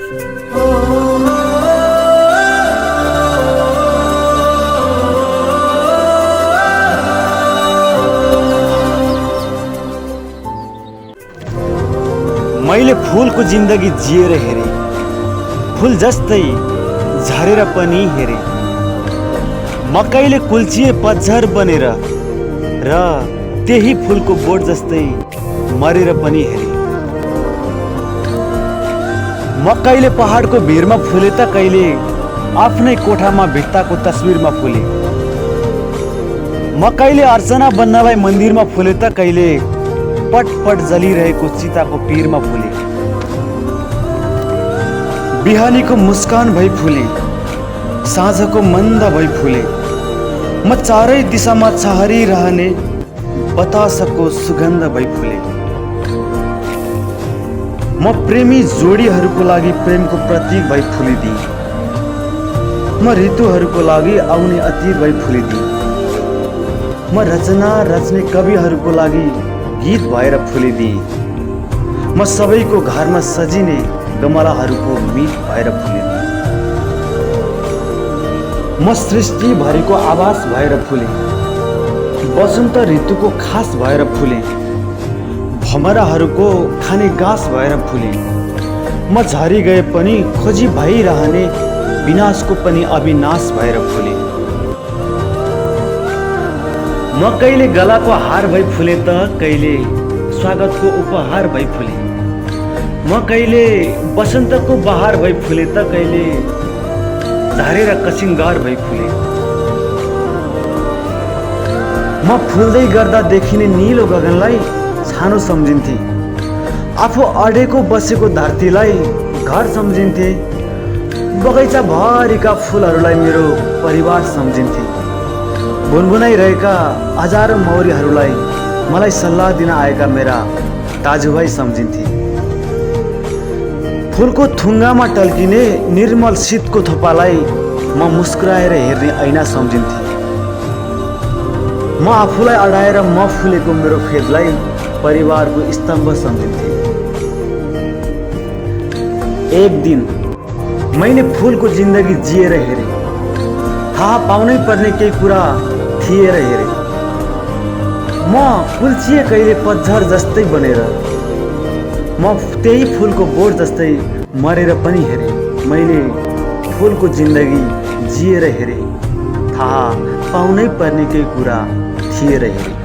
मैले फूलको जिन्दगी जिएर हेरे, फूल जस्तै झरेर पनि हेरे। मकैले कुल्चिए पतझर बनेर र त्यही फूलको बोट जस्तै मरेर पनि हेरे। मकैले पहाडको भिरमा फुले त कहिले आफ्नै कोठामा भित्ताको तस्बिरमा फुले। मकैले अर्चना बन्नलाई मन्दिरमा फुले त कहिले पटपट जलिरहेको चिताको पिरमा फुले। बिहानीको मुस्कान भई फुले, साँझको मन्द भई फुले। म चारै दिशामा छहरिरहने बतासको सुगन्ध भई फुले। म प्रेमी जोडीहरूको लागि प्रेमको प्रतीक भई फुलिदिए। म ऋतुहरूको लागि आउने अतीत भई फुलिदिए। म रचना रच्ने कविहरूको लागि गीत भएर फुलिदिए। म सबैको घरमा सजिने गमलाहरूको मित भएर फुलिदिए। म सृष्टि भरिको आवास भएर फुले, वसन्त ऋतुको खास भएर फुले। भमराहरूको खाने गाँस भएर फुले। म झरी गए पनि खोजी भइरहने विनाशको पनि अविनाश भएर फुले। म कहिले गलाको हार भई फुले त कहिले स्वागतको उपहार भई फुले। म कहिले वसन्तको बहार भई फुले त कहिले झरेर कसिङ्गार भई फुले। म फुल्दै गर्दा देखिने निलो गगनलाई छानो सम्झिन्थे। आफू अडेको बसेको धरतीलाई घर सम्झिन्थे। बगैँचा भरिका फुलहरूलाई मेरो परिवार सम्झिन्थे। भुनभुनाइरहेका हजारौं मौरीहरूलाई मलाई सल्लाह दिन आएका मेरा दाजुभाइ सम्झिन्थे। फुलको थुङ्गामा टल्किने निर्मल शीतको थोपालाई म मुस्कुराएर हेर्ने ऐना सम्झिन्थे। म आफूलाई अडाएर म फुलेको मेरो फेदलाई परिवारको स्तम्भ सम्झिन्थे। एक दिन मैले फुलको जिन्दगी जिएर हेरे, थाहा पाउनै पर्ने केही कुरा थिएर हेरे। म कुल्चिए कहिले पतझर जस्तै बनेर, म त्यही फुलको बोट जस्तै मरेर पनि हेरे। मैले फुलको जिन्दगी जिएर हेरे, थाहा पाउनै पर्ने केही कुरा थिएर हेरे।